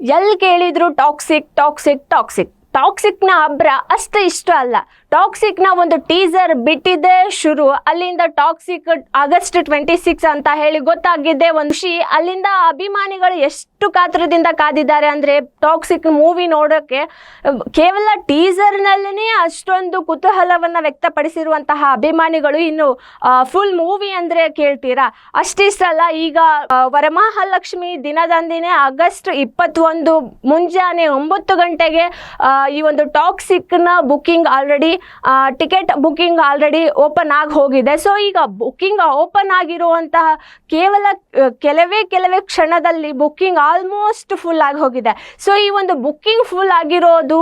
ಎಲ್ಲಿ ಕೇಳಿದ್ರು toxic toxic toxic ಟಾಕ್ಸಿಕ್ನ ಅಬ್ರ ಅಷ್ಟು ಇಷ್ಟ ಅಲ್ಲ. ಟಾಕ್ಸಿಕ್ನ ಒಂದು ಟೀಸರ್ ಬಿಟ್ಟಿದ್ದೆ ಶುರು, ಅಲ್ಲಿಂದ ಟಾಕ್ಸಿಕ್ ಆಗಸ್ಟ್ 26 ಅಂತ ಹೇಳಿ ಗೊತ್ತಾಗಿದ್ದೆ ಒಂದು ಖುಷಿ. ಅಲ್ಲಿಂದ ಅಭಿಮಾನಿಗಳು ಎಷ್ಟು ಕಾತರದಿಂದ ಕಾದಿದ್ದಾರೆ ಅಂದರೆ ಟಾಕ್ಸಿಕ್ ಮೂವಿ ನೋಡೋಕ್ಕೆ. ಕೇವಲ ಟೀಸರ್ನಲ್ಲೇ ಅಷ್ಟೊಂದು ಕುತೂಹಲವನ್ನು ವ್ಯಕ್ತಪಡಿಸಿರುವಂತಹ ಅಭಿಮಾನಿಗಳು ಇನ್ನು ಫುಲ್ ಮೂವಿ ಅಂದರೆ ಕೇಳ್ತೀರಾ, ಅಷ್ಟಿಷ್ಟಲ್ಲ. ಈಗ ವರಮಹಾಲಕ್ಷ್ಮಿ ದಿನದಂದಿನೇ ಆಗಸ್ಟ್ 21 ಮುಂಜಾನೆ 9 ಗಂಟೆಗೆ ಈ ಒಂದು ಟಾಕ್ಸಿಕ್ನ booking already ticket booking already open ಆಗಿ ಹೋಗಿದೆ. ಸೊ ಈಗ ಬುಕ್ಕಿಂಗ್ ಓಪನ್ ಆಗಿರುವಂತಹ ಕೆಲವೇ ಕ್ಷಣದಲ್ಲಿ ಬುಕ್ಕಿಂಗ್ ಆಲ್ಮೋಸ್ಟ್ ಫುಲ್ ಆಗಿ ಹೋಗಿದೆ. ಸೊ ಈ ಒಂದು ಬುಕ್ಕಿಂಗ್ ಫುಲ್ ಆಗಿರೋದು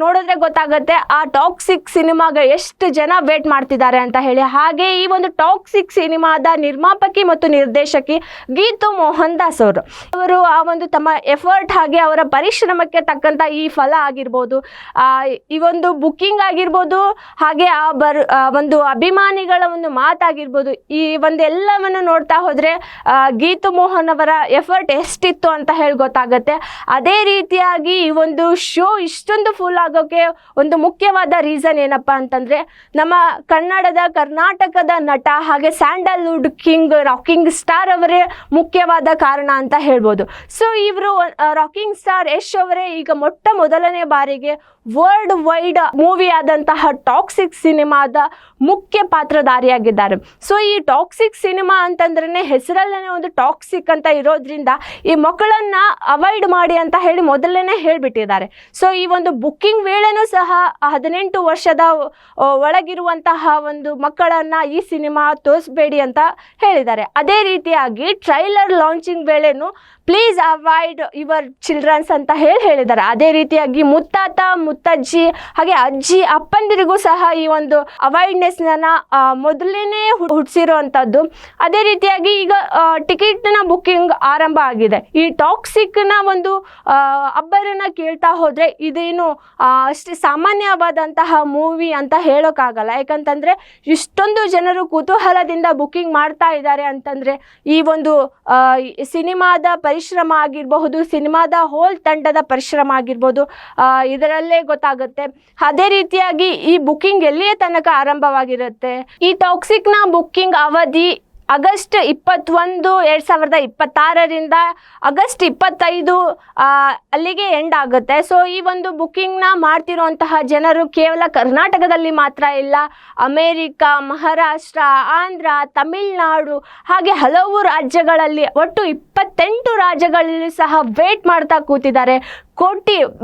ನೋಡಿದ್ರೆ ಗೊತ್ತಾಗುತ್ತೆ ಆ ಟಾಕ್ಸಿಕ್ ಸಿನಿಮಾಗೆ ಎಷ್ಟು ಜನ ವೇಟ್ ಮಾಡ್ತಿದ್ದಾರೆ ಅಂತ ಹೇಳಿ. ಹಾಗೆ ಈ ಒಂದು ಟಾಕ್ಸಿಕ್ ಸಿನಿಮಾದ ನಿರ್ಮಾಪಕಿ ಮತ್ತು ನಿರ್ದೇಶಕಿ ಗೀತು ಮೋಹನ್ ದಾಸ್ ಅವರು ಆ ಒಂದು ತಮ್ಮ ಎಫರ್ಟ್ ಹಾಗೆ ಅವರ ಪರಿಶ್ರಮಕ್ಕೆ ತಕ್ಕಂತ ಈ ಫಲ ಆಗಿರ್ಬೋದು, ಈ ಒಂದು ಬುಕ್ಕಿಂಗ್ ಆಗಿರ್ಬೋದು, ಹಾಗೆ ಒಂದು ಅಭಿಮಾನಿಗಳ ಒಂದು ಮಾತಾಗಿರ್ಬೋದು, ಈ ಒಂದು ಎಲ್ಲವನ್ನು ನೋಡ್ತಾ ಹೋದ್ರೆ ಗೀತು ಮೋಹನ್ ಅವರ ಎಫರ್ಟ್ ಎಷ್ಟಿತ್ತು ಅಂತ ಹೇಳಿ ಗೊತ್ತಾಗುತ್ತೆ. ಅದೇ ರೀತಿಯಾಗಿ ಈ ಒಂದು ಶೋ ಇಷ್ಟೊಂದು ಫುಲ್ ಆಗೋಕೆ ಒಂದು ಮುಖ್ಯವಾದ ರೀಸನ್ ಏನಪ್ಪಾ ಅಂತಂದ್ರೆ ನಮ್ಮ ಕರ್ನಾಟಕದ ನಟ ಹಾಗೆ ಸ್ಯಾಂಡಲ್ವುಡ್ ಕಿಂಗ್ ರಾಕಿಂಗ್ ಸ್ಟಾರ್ ಅವರೇ ಮುಖ್ಯವಾದ ಕಾರಣ ಅಂತ ಹೇಳ್ಬೋದು. ಸೊ ಇವರು ರಾಕಿಂಗ್ ಸ್ಟಾರ್ ಯಶ್ ಅವರೇ ಈಗ ಮೊದಲನೇ ಬಾರಿಗೆ ವರ್ಲ್ಡ್ ವೈಡ್ ಮೂವಿ ಆದಂತಹ ಟಾಕ್ಸಿಕ್ ಸಿನಿಮಾದ ಮುಖ್ಯ ಪಾತ್ರಧಾರಿಯಾಗಿದ್ದಾರೆ. ಸೊ ಈ ಟಾಕ್ಸಿಕ್ ಸಿನಿಮಾ ಅಂತಂದ್ರೆ ಹೆಸರಲ್ಲೇ ಒಂದು ಟಾಕ್ಸಿಕ್ ಅಂತ ಇರೋದ್ರಿಂದ ಈ ಮಕ್ಕಳನ್ನ ಅವಾಯ್ಡ್ ಮಾಡಿ ಅಂತ ಹೇಳಿ ಮೊದಲನೇ ಹೇಳ್ಬಿಟ್ಟಿದ್ದಾರೆ. ಸೊ ಈ ಒಂದು ಬುಕ್ಕಿಂಗ್ ವೇಳೆನೂ ಸಹ 18 ವರ್ಷದ ಒಳಗಿರುವಂತಹ ಒಂದು ಮಕ್ಕಳನ್ನ ಈ ಸಿನಿಮಾ ತೋರಿಸಬೇಡಿ ಅಂತ ಹೇಳಿದ್ದಾರೆ. ಅದೇ ರೀತಿಯಾಗಿ ಟ್ರೈಲರ್ ಲಾಂಚಿಂಗ್ ವೇಳೆನೂ ಪ್ಲೀಸ್ ಅವಾಯ್ಡ್ ಯುವರ್ ಚಿಲ್ಡ್ರನ್ಸ್ ಅಂತ ಹೇಳಿದ್ದಾರೆ. ಅದೇ ರೀತಿಯಾಗಿ ಮುತ್ತಾತ ಮುತ್ತಜ್ಜಿ ಹಾಗೆ ಅಜ್ಜಿ ಅಪ್ಪಂದಿರಿಗೂ ಸಹ ಈ ಒಂದು ಅವಾಯ್ಡ್ನೆಸ್ ಮೊದಲೇನೆ ಹುಟ್ಟಿಸಿರುವಂತದ್ದು. ಅದೇ ರೀತಿಯಾಗಿ ಈಗ ಟಿಕೆಟ್ನ ಬುಕ್ಕಿಂಗ್ ಆರಂಭ ಆಗಿದೆ. ಈ ಟಾಕ್ಸಿಕ್ ನ ಒಂದು ಅಬ್ಬರನ್ನ ಕೇಳ್ತಾ ಹೋದ್ರೆ ಇದೇನು ಅಷ್ಟೇ ಸಾಮಾನ್ಯವಾದಂತಹ ಮೂವಿ ಅಂತ ಹೇಳೋಕ್ಕಾಗಲ್ಲ. ಯಾಕಂತಂದ್ರೆ ಇಷ್ಟೊಂದು ಜನರು ಕುತೂಹಲದಿಂದ ಬುಕ್ಕಿಂಗ್ ಮಾಡ್ತಾ ಇದ್ದಾರೆ ಅಂತಂದ್ರೆ ಈ ಒಂದು ಸಿನಿಮಾದ ಪರಿಶ್ರಮ ಆಗಿರಬಹುದು, ಸಿನಿಮಾದ ಹೋಲ್ ತಂಡದ ಪರಿಶ್ರಮ ಆಗಿರ್ಬೋದು, ಇದರಲ್ಲೇ ಗೊತ್ತಾಗುತ್ತೆ. ಅದೇ ರೀತಿಯಾಗಿ ಈ ಬುಕ್ಕಿಂಗ್ ಎಲ್ಲಿಯ ತನಕ ಆರಂಭವಾಗಿರುತ್ತೆ. ಈ ಟಾಕ್ಸಿಕ್ ನ ಬುಕ್ಕಿಂಗ್ ಅವಧಿ ಆಗಸ್ಟ್ 21, 2026 ಆಗಸ್ಟ್ 25 ಅಲ್ಲಿಗೆ ಎಂಡ್ ಆಗುತ್ತೆ. ಸೊ ಈ ಒಂದು ಬುಕ್ಕಿಂಗ್ನ ಮಾಡ್ತಿರುವಂತಹ ಜನರು ಕೇವಲ ಕರ್ನಾಟಕದಲ್ಲಿ ಮಾತ್ರ ಇಲ್ಲ, ಅಮೇರಿಕಾ, ಮಹಾರಾಷ್ಟ್ರ, ಆಂಧ್ರ, ತಮಿಳುನಾಡು ಹಾಗೆ ಹಲವು ರಾಜ್ಯಗಳಲ್ಲಿ ಒಟ್ಟು 28 ರಾಜ್ಯಗಳಲ್ಲಿ ಸಹ ವೇಟ್ ಮಾಡ್ತಾ ಕೂತಿದ್ದಾರೆ.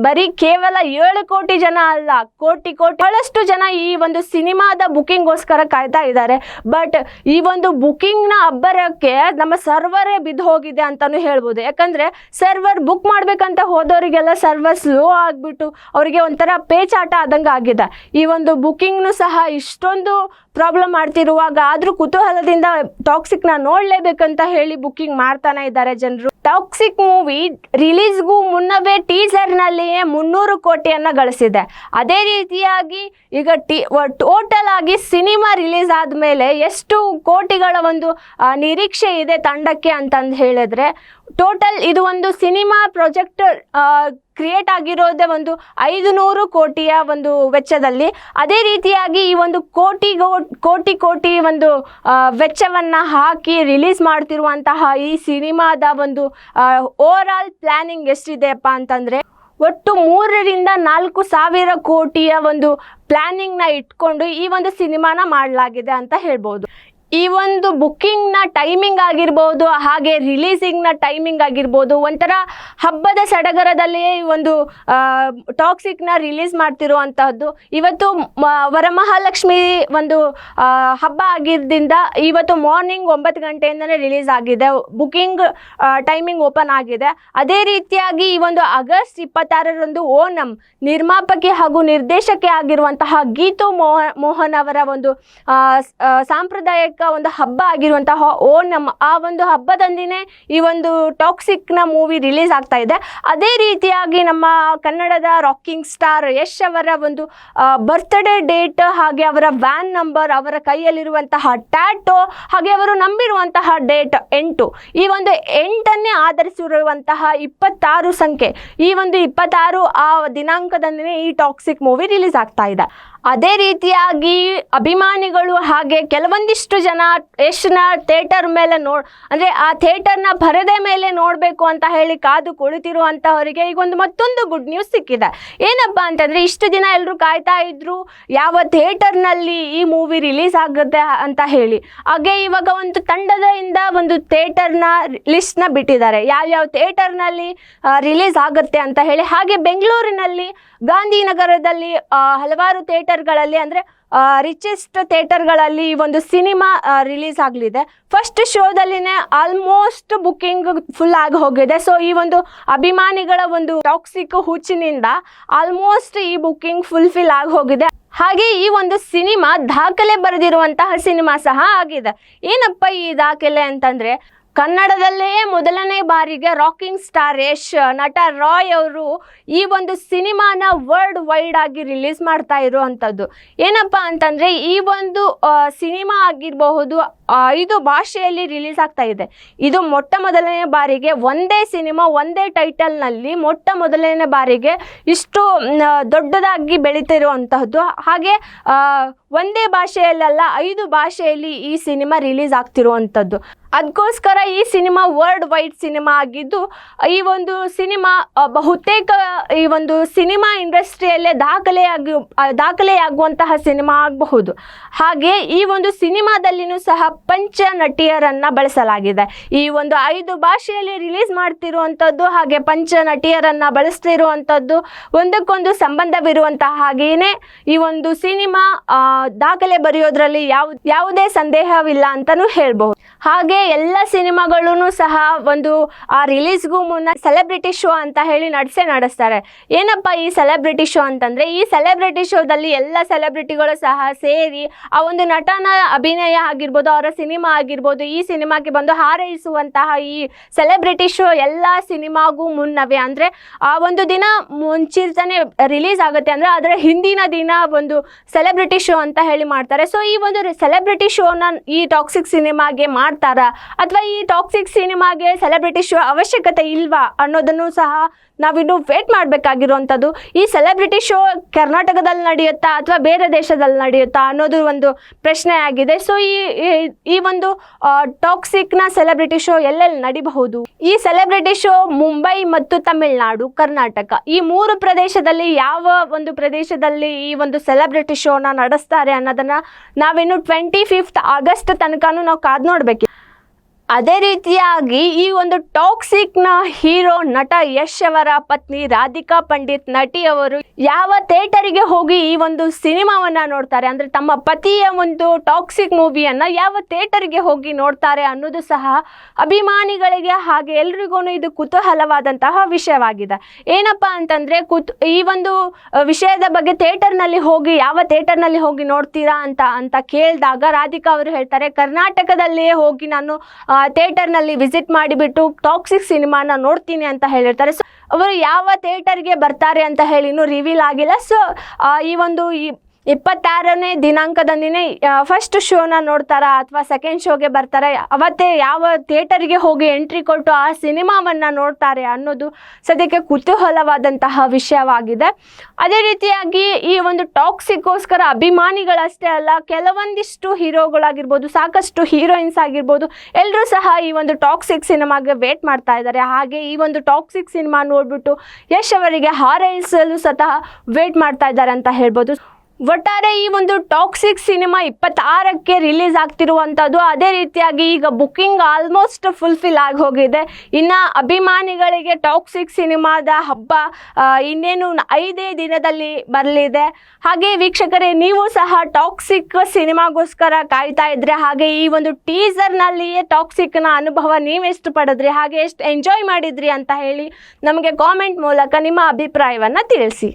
ಬರೀ ಕೇವಲ 7 ಕೋಟಿ ಜನ ಅಲ್ಲ, ಕೋಟಿ ಬಹಳಷ್ಟು ಜನ ಈ ಒಂದು ಸಿನಿಮಾದ ಬುಕ್ಕಿಂಗ್ಗೋಸ್ಕರ ಕಾಯ್ತಾ ಇದ್ದಾರೆ. ಬಟ್ ಈ ಒಂದು ಬುಕ್ಕಿಂಗ್ನ ಅಬ್ಬರಕ್ಕೆ ನಮ್ಮ ಸರ್ವರೇ ಬಿದ್ದು ಹೋಗಿದೆ ಅಂತಾನು ಹೇಳ್ಬೋದು. ಯಾಕಂದ್ರೆ ಸರ್ವರ್ ಬುಕ್ ಮಾಡ್ಬೇಕಂತ ಹೋದವರಿಗೆಲ್ಲ ಸರ್ವರ್ ಸ್ಲೋ ಆಗ್ಬಿಟ್ಟು ಅವರಿಗೆ ಒಂಥರ ಪೇಚಾಟ ಆದಂಗೆ ಆಗಿದೆ. ಈ ಒಂದು ಬುಕ್ಕಿಂಗ್ನು ಸಹ ಇಷ್ಟೊಂದು ಪ್ರಾಬ್ಲಮ್ ಮಾಡ್ತಿರುವಾಗ ಆದ್ರೂ ಕುತೂಹಲದಿಂದ ಟಾಕ್ಸಿಕ್ನ ನೋಡ್ಲೇಬೇಕಂತ ಹೇಳಿ ಬುಕ್ಕಿಂಗ್ ಮಾಡ್ತಾನೆ ಇದ್ದಾರೆ ಜನರು. ಟಾಕ್ಸಿಕ್ ಮೂವಿ ರಿಲೀಸ್ಗೂ ಮುನ್ನವೇ ಟೀಸರ್ನಲ್ಲಿಯೇ 300 ಕೋಟಿಯನ್ನು ಗಳಿಸಿದೆ. ಅದೇ ರೀತಿಯಾಗಿ ಈಗ ಟೋಟಲ್ ಆಗಿ ಸಿನಿಮಾ ರಿಲೀಸ್ ಆದಮೇಲೆ ಎಷ್ಟು ಕೋಟಿಗಳ ಒಂದು ನಿರೀಕ್ಷೆ ಇದೆ ತಂಡಕ್ಕೆ ಅಂತಂದು ಹೇಳಿದ್ರೆ, ಟೋಟಲ್ ಇದು ಒಂದು ಸಿನಿಮಾ ಪ್ರಾಜೆಕ್ಟ್ ಕ್ರಿಯೇಟ್ ಆಗಿರೋದೇ ಒಂದು 500 ಕೋಟಿಯ ಒಂದು ವೆಚ್ಚದಲ್ಲಿ. ಅದೇ ರೀತಿಯಾಗಿ ಈ ಒಂದು ಕೋಟಿ ಒಂದು ವೆಚ್ಚವನ್ನು ಹಾಕಿ ರಿಲೀಸ್ ಮಾಡ್ತಿರುವಂತಹ ಈ ಸಿನಿಮಾದ ಒಂದು ಓವರ್ ಆಲ್ ಪ್ಲಾನಿಂಗ್ ಎಷ್ಟಿದೆಯಪ್ಪ ಅಂತಂದರೆ ಒಟ್ಟು 3 ರಿಂದ 4 ಸಾವಿರ ಕೋಟಿಯ ಒಂದು ಪ್ಲಾನಿಂಗ್ನ ಇಟ್ಕೊಂಡು ಈ ಒಂದು ಸಿನಿಮಾನ ಮಾಡಲಾಗಿದೆ ಅಂತ ಹೇಳ್ಬೋದು. ಈ ಒಂದು ಬುಕ್ಕಿಂಗ್ನ ಟೈಮಿಂಗ್ ಆಗಿರ್ಬೋದು ಹಾಗೆ ರಿಲೀಸಿಂಗ್ನ ಟೈಮಿಂಗ್ ಆಗಿರ್ಬೋದು ಒಂಥರ ಹಬ್ಬದ ಸಡಗರದಲ್ಲಿಯೇ ಈ ಒಂದು ಟಾಕ್ಸಿಕ್ನ ರಿಲೀಸ್ ಮಾಡ್ತಿರುವಂತಹದ್ದು. ಇವತ್ತು ವರಮಹಾಲಕ್ಷ್ಮಿ ಒಂದು ಹಬ್ಬ ಆಗಿದ್ದರಿಂದ ಇವತ್ತು ಮಾರ್ನಿಂಗ್ 9 ಗಂಟೆಯಿಂದನೇ ರಿಲೀಸ್ ಆಗಿದೆ, ಬುಕ್ಕಿಂಗ್ ಟೈಮಿಂಗ್ ಓಪನ್ ಆಗಿದೆ. ಅದೇ ರೀತಿಯಾಗಿ ಈ ಒಂದು ಆಗಸ್ಟ್ 26 ಓಣಂ ನಿರ್ಮಾಪಕಿ ಹಾಗೂ ನಿರ್ದೇಶಕಿ ಆಗಿರುವಂತಹ ಗೀತು ಮೋಹನ್ ಅವರ ಒಂದು ಸಾಂಪ್ರದಾಯಿಕ ಕರ್ನಾಟಕ ಒಂದು ಹಬ್ಬ ಆಗಿರುವಂತಹ ಓಣಂ, ಆ ಒಂದು ಹಬ್ಬದಂದಿನೇ ಈ ಒಂದು ಟಾಕ್ಸಿಕ್ನ ಮೂವಿ ರಿಲೀಸ್ ಆಗ್ತಾ ಇದೆ. ಅದೇ ರೀತಿಯಾಗಿ ನಮ್ಮ ಕನ್ನಡದ ರಾಕಿಂಗ್ ಸ್ಟಾರ್ ಯಶ್ ಅವರ ಒಂದು ಬರ್ತ್ಡೇ ಡೇಟ್, ಹಾಗೆ ಅವರ ವ್ಯಾನ್ ನಂಬರ್, ಅವರ ಕೈಯಲ್ಲಿರುವಂತಹ ಟ್ಯಾಟೋ, ಹಾಗೆ ಅವರು ನಂಬಿರುವಂತಹ ಡೇಟ್ 8. ಈ ಒಂದು 8ಅನ್ನೇ ಆಧರಿಸಿರುವಂತಹ 26 ಸಂಖ್ಯೆ, ಈ ಒಂದು 26 ಆ ದಿನಾಂಕದಂದಿನೇ ಈ ಟಾಕ್ಸಿಕ್ ಮೂವಿ ರಿಲೀಸ್ ಆಗ್ತಾ ಇದೆ. ಅದೇ ರೀತಿಯಾಗಿ ಅಭಿಮಾನಿಗಳು ಹಾಗೆ ಕೆಲವೊಂದಿಷ್ಟು ಜನ ಯಶ್ನ ಥಿಯೇಟರ್ ಮೇಲೆ ಅಂದರೆ ಆ ಥಿಯೇಟರ್ನ ಪರದೆ ಮೇಲೆ ನೋಡಬೇಕು ಅಂತ ಹೇಳಿ ಕಾದು ಕುಳಿತಿರುವಂತಹವರಿಗೆ ಈಗ ಒಂದು ಮತ್ತೊಂದು ಗುಡ್ ನ್ಯೂಸ್ ಸಿಕ್ಕಿದೆ. ಏನಪ್ಪ ಅಂತಂದರೆ, ಇಷ್ಟು ದಿನ ಎಲ್ಲರೂ ಕಾಯ್ತಾ ಇದ್ರು ಯಾವ ಥಿಯೇಟರ್ನಲ್ಲಿ ಈ ಮೂವಿ ರಿಲೀಸ್ ಆಗುತ್ತೆ ಅಂತ ಹೇಳಿ. ಹಾಗೆ ಇವಾಗ ಒಂದು ತಂಡದಿಂದ ಒಂದು ಥಿಯೇಟರ್ನ ಲಿಸ್ಟ್ನ ಬಿಟ್ಟಿದ್ದಾರೆ, ಯಾವ್ಯಾವ ಥಿಯೇಟರ್ನಲ್ಲಿ ರಿಲೀಸ್ ಆಗುತ್ತೆ ಅಂತ ಹೇಳಿ. ಹಾಗೆ ಬೆಂಗಳೂರಿನಲ್ಲಿ ಗಾಂಧಿನಗರದಲ್ಲಿ ಹಲವಾರು ಥಿಯೇಟರ್ಗಳಲ್ಲಿ ಅಂದರೆ ರಿಚೆಸ್ಟ್ ಥಿಯೇಟರ್ಗಳಲ್ಲಿ ಈ ಒಂದು ಸಿನಿಮಾ ರಿಲೀಸ್ ಆಗಲಿದೆ. ಫಸ್ಟ್ ಶೋದಲ್ಲಿನೇ ಆಲ್ಮೋಸ್ಟ್ ಬುಕ್ಕಿಂಗ್ ಫುಲ್ ಆಗಿ ಹೋಗಿದೆ. ಸೊ ಈ ಒಂದು ಅಭಿಮಾನಿಗಳ ಒಂದು ಟಾಕ್ಸಿಕ್ ಹುಚ್ಚಿನಿಂದ ಆಲ್ಮೋಸ್ಟ್ ಈ ಬುಕ್ಕಿಂಗ್ ಫುಲ್ಫಿಲ್ ಆಗಿ ಹೋಗಿದೆ. ಹಾಗೆ ಈ ಒಂದು ಸಿನಿಮಾ ದಾಖಲೆ ಬರೆದಿರುವಂತಹ ಸಿನಿಮಾ ಸಹ ಆಗಿದೆ. ಏನಪ್ಪ ಈ ದಾಖಲೆ ಅಂತಂದರೆ, ಕನ್ನಡದಲ್ಲೇ ಮೊದಲನೇ ಬಾರಿಗೆ ರಾಕಿಂಗ್ ಸ್ಟಾರ್ ಯಶ್, ನಟ ರಾಯ್ ಅವರು ಈ ಒಂದು ಸಿನಿಮಾನ ವರ್ಲ್ಡ್ ವೈಡ್ ಆಗಿ ರಿಲೀಸ್ ಮಾಡ್ತಾ ಇರುವಂಥದ್ದು. ಏನಪ್ಪ ಅಂತಂದರೆ, ಈ ಒಂದು ಸಿನಿಮಾ ಆಗಿರಬಹುದು 5 ಭಾಷೆಯಲ್ಲಿ ರಿಲೀಸ್ ಆಗ್ತಾ ಇದೆ. ಇದು ಮೊಟ್ಟ ಮೊದಲನೇ ಬಾರಿಗೆ ಒಂದೇ ಸಿನಿಮಾ ಒಂದೇ ಟೈಟಲ್ನಲ್ಲಿ ಮೊಟ್ಟ ಮೊದಲನೇ ಬಾರಿಗೆ ಇಷ್ಟು ದೊಡ್ಡದಾಗಿ ಬೆಳೀತಿರುವಂತಹದ್ದು. ಹಾಗೆ ಒಂದೇ ಭಾಷೆಯಲ್ಲ 5 ಭಾಷೆಯಲ್ಲಿ ಈ ಸಿನಿಮಾ ರಿಲೀಸ್ ಆಗ್ತಿರುವಂಥದ್ದು. ಅದಕ್ಕೋಸ್ಕರ ಈ ಸಿನಿಮಾ ವರ್ಲ್ಡ್ ವೈಡ್ ಸಿನಿಮಾ ಆಗಿದ್ದು, ಈ ಒಂದು ಸಿನಿಮಾ ಬಹುತೇಕ ಈ ಒಂದು ಸಿನಿಮಾ ಇಂಡಸ್ಟ್ರಿಯಲ್ಲೇ ದಾಖಲೆಯಾಗುವಂತಹ ಸಿನಿಮಾ ಆಗಬಹುದು. ಹಾಗೆ ಈ ಒಂದು ಸಿನಿಮಾದಲ್ಲಿನೂ ಸಹ ಪಂಚ ನಟಿಯರನ್ನು ಬಳಸಲಾಗಿದೆ. ಈ ಒಂದು 5 ಭಾಷೆಯಲ್ಲಿ ರಿಲೀಸ್ ಮಾಡ್ತಿರುವಂಥದ್ದು ಹಾಗೆ ಪಂಚ ನಟಿಯರನ್ನು ಬಳಸ್ತಿರುವಂಥದ್ದು ಒಂದಕ್ಕೊಂದು ಸಂಬಂಧವಿರುವಂತಹ ಹಾಗೆಯೇ ಈ ಒಂದು ಸಿನಿಮಾ ದಾಖಲೆ ಬರೆಯೋದ್ರಲ್ಲಿ ಯಾವುದೇ ಸಂದೇಹವಿಲ್ಲ ಅಂತಲೂ ಹೇಳ್ಬಹುದು. ಹಾಗೆ ಎಲ್ಲ ಸಿನಿಮಾಗಳೂ ಸಹ ಒಂದು ಆ ರಿಲೀಸ್ಗೂ ಮುನ್ನ ಸೆಲೆಬ್ರಿಟಿ ಶೋ ಅಂತ ಹೇಳಿ ನಡೆಸ್ತಾರೆ. ಏನಪ್ಪ ಈ ಸೆಲೆಬ್ರಿಟಿ ಶೋ ಅಂತಂದರೆ, ಈ ಸೆಲೆಬ್ರಿಟಿ ಶೋದಲ್ಲಿ ಎಲ್ಲ ಸೆಲೆಬ್ರಿಟಿಗಳು ಸಹ ಸೇರಿ ಆ ಒಂದು ನಟನ ಅಭಿನಯ ಆಗಿರ್ಬೋದು, ಅವರ ಸಿನಿಮಾ ಆಗಿರ್ಬೋದು, ಈ ಸಿನಿಮಾಗೆ ಬಂದು ಹಾರೈಸುವಂತಹ ಈ ಸೆಲೆಬ್ರಿಟಿ ಶೋ ಎಲ್ಲ ಸಿನಿಮಾಗೂ ಮುನ್ನವೇ ಅಂದರೆ ಆ ಒಂದು ದಿನ ಮುಂಚಿತನೇ ರಿಲೀಸ್ ಆಗುತ್ತೆ. ಅಂದರೆ ಅದರ ಹಿಂದಿನ ದಿನ ಒಂದು ಸೆಲೆಬ್ರಿಟಿ ಶೋ ಅಂತ ಹೇಳಿ ಮಾಡ್ತಾರೆ. ಸೊ ಈ ಒಂದು ಸೆಲೆಬ್ರಿಟಿ ಶೋನ ಈ ಟಾಕ್ಸಿಕ್ ಸಿನಿಮಾಗೆ ಮಾಡ್ತಾರಾ ಅಥವಾ ಈ ಟಾಕ್ಸಿಕ್ ಸಿನಿಮಾಗೆ ಸೆಲೆಬ್ರಿಟಿ ಶೋ ಅವಶ್ಯಕತೆ ಇಲ್ವಾ ಅನ್ನೋದನ್ನು ಸಹ ನಾವಿನ್ನು ವೇಟ್ ಮಾಡಬೇಕಾಗಿರುವಂಥದ್ದು. ಈ ಸೆಲೆಬ್ರಿಟಿ ಶೋ ಕರ್ನಾಟಕದಲ್ಲಿ ನಡೆಯುತ್ತಾ ಅಥವಾ ಬೇರೆ ದೇಶದಲ್ಲಿ ನಡೆಯುತ್ತಾ ಅನ್ನೋದು ಒಂದು ಪ್ರಶ್ನೆ ಆಗಿದೆ. ಸೊ ಈ ಒಂದು ಟಾಕ್ಸಿಕ್ನ ಸೆಲೆಬ್ರಿಟಿ ಶೋ ಎಲ್ಲೆಲ್ಲಿ ನಡಿಬಹುದು? ಈ ಸೆಲೆಬ್ರಿಟಿ ಶೋ ಮುಂಬೈ ಮತ್ತು ತಮಿಳುನಾಡು, ಕರ್ನಾಟಕ ಈ 3 ಪ್ರದೇಶದಲ್ಲಿ ಯಾವ ಒಂದು ಪ್ರದೇಶದಲ್ಲಿ ಈ ಒಂದು ಸೆಲೆಬ್ರಿಟಿ ಶೋನ ನಡೆಸ್ತಾರೆ ಅನ್ನೋದನ್ನು ನಾವಿನ್ನು 25 ಆಗಸ್ಟ್ ತನಕನೂ ನಾವು ಕಾದು ನೋಡಬೇಕು. ಅದೇ ರೀತಿಯಾಗಿ ಈ ಒಂದು ಟಾಕ್ಸಿಕ್ನ ಹೀರೋ ನಟ ಯಶ್ ಅವರ ಪತ್ನಿ ರಾಧಿಕಾ ಪಂಡಿತ್ ನಟಿಯವರು ಯಾವ ಥಿಯೇಟರಿಗೆ ಹೋಗಿ ಈ ಒಂದು ಸಿನಿಮಾವನ್ನು ನೋಡ್ತಾರೆ, ಅಂದರೆ ತಮ್ಮ ಪತಿಯ ಒಂದು ಟಾಕ್ಸಿಕ್ ಮೂವಿಯನ್ನು ಯಾವ ಥಿಯೇಟರ್ಗೆ ಹೋಗಿ ನೋಡ್ತಾರೆ ಅನ್ನೋದು ಸಹ ಅಭಿಮಾನಿಗಳಿಗೆ ಹಾಗೆ ಎಲ್ರಿಗೂ ಇದು ಕುತೂಹಲವಾದಂತಹ ವಿಷಯವಾಗಿದೆ. ಏನಪ್ಪ ಅಂತಂದರೆ ಈ ಒಂದು ವಿಷಯದ ಬಗ್ಗೆ ಥಿಯೇಟರ್ನಲ್ಲಿ ಹೋಗಿ ಯಾವ ಥಿಯೇಟರ್ನಲ್ಲಿ ಹೋಗಿ ನೋಡ್ತೀರಾ ಅಂತ ಕೇಳಿದಾಗ ರಾಧಿಕಾ ಅವರು ಹೇಳ್ತಾರೆ, ಕರ್ನಾಟಕದಲ್ಲಿಯೇ ಹೋಗಿ ನಾನು ಥಿಯೇಟರ್ನಲ್ಲಿ ವಿಸಿಟ್ ಮಾಡಿಬಿಟ್ಟು ಟಾಕ್ಸಿಕ್ ಸಿನಿಮಾನ ನೋಡ್ತೀನಿ ಅಂತ ಹೇಳಿರ್ತಾರೆ. ಸೊ ಅವರು ಯಾವ ಥಿಯೇಟರ್ಗೆ ಬರ್ತಾರೆ ಅಂತ ಹೇಳಿ ಇನ್ನೂ ರಿವೀಲ್ ಆಗಿಲ್ಲ. ಸೊ ಈ ಒಂದು 26ನೇ ದಿನಾಂಕದಂದಿನೇ ಫಸ್ಟ್ ಶೋನ ನೋಡ್ತಾರಾ ಅಥವಾ ಸೆಕೆಂಡ್ ಶೋಗೆ ಬರ್ತಾರೆ, ಅವತ್ತೇ ಯಾವ ಥಿಯೇಟರ್ಗೆ ಹೋಗಿ ಎಂಟ್ರಿ ಕೊಟ್ಟು ಆ ಸಿನಿಮಾವನ್ನು ನೋಡ್ತಾರೆ ಅನ್ನೋದು ಸದ್ಯಕ್ಕೆ ಕುತೂಹಲವಾದಂತಹ ವಿಷಯವಾಗಿದೆ. ಅದೇ ರೀತಿಯಾಗಿ ಈ ಒಂದು ಟಾಕ್ಸಿಕ್ಗೋಸ್ಕರ ಅಭಿಮಾನಿಗಳಷ್ಟೇ ಅಲ್ಲ, ಕೆಲವೊಂದಿಷ್ಟು ಹೀರೋಗಳಾಗಿರ್ಬೋದು, ಸಾಕಷ್ಟು ಹೀರೋಯಿನ್ಸ್ ಆಗಿರ್ಬೋದು, ಎಲ್ಲರೂ ಸಹ ಈ ಒಂದು ಟಾಕ್ಸಿಕ್ ಸಿನಿಮಾಗೆ ವೇಟ್ ಮಾಡ್ತಾ ಇದ್ದಾರೆ. ಹಾಗೆ ಈ ಒಂದು ಟಾಕ್ಸಿಕ್ ಸಿನಿಮಾ ನೋಡಿಬಿಟ್ಟು ಯಶ್ ಅವರಿಗೆ ಹಾರೈಸಲು ಸಹ ವೇಟ್ ಮಾಡ್ತಾ ಇದ್ದಾರೆ ಅಂತ ಹೇಳ್ಬೋದು. ಒಟ್ಟಾರೆ ಈ ಒಂದು ಟಾಕ್ಸಿಕ್ ಸಿನಿಮಾ 26ಕ್ಕೆ ರಿಲೀಸ್ ಆಗ್ತಿರುವಂಥದ್ದು. ಅದೇ ರೀತಿಯಾಗಿ ಈಗ ಬುಕ್ಕಿಂಗ್ ಆಲ್ಮೋಸ್ಟ್ ಫುಲ್ಫಿಲ್ ಆಗಿ ಹೋಗಿದೆ. ಇನ್ನು ಅಭಿಮಾನಿಗಳಿಗೆ ಟಾಕ್ಸಿಕ್ ಸಿನಿಮಾದ ಹಬ್ಬ ಇನ್ನೇನು 5 ದಿನದಲ್ಲಿ ಬರಲಿದೆ. ಹಾಗೆ ವೀಕ್ಷಕರೇ, ನೀವು ಸಹ ಟಾಕ್ಸಿಕ್ ಸಿನಿಮಾಗೋಸ್ಕರ ಕಾಯ್ತಾ ಇದ್ರೆ, ಹಾಗೆ ಈ ಒಂದು ಟೀಸರ್ನಲ್ಲಿಯೇ ಟಾಕ್ಸಿಕ್ನ ಅನುಭವ ನೀವೆಷ್ಟು ಪಡೆದ್ರಿ, ಹಾಗೆ ಎಷ್ಟು ಎಂಜಾಯ್ ಮಾಡಿದ್ರಿ ಅಂತ ಹೇಳಿ ನಮಗೆ ಕಾಮೆಂಟ್ ಮೂಲಕ ನಿಮ್ಮ ಅಭಿಪ್ರಾಯವನ್ನು ತಿಳಿಸಿ.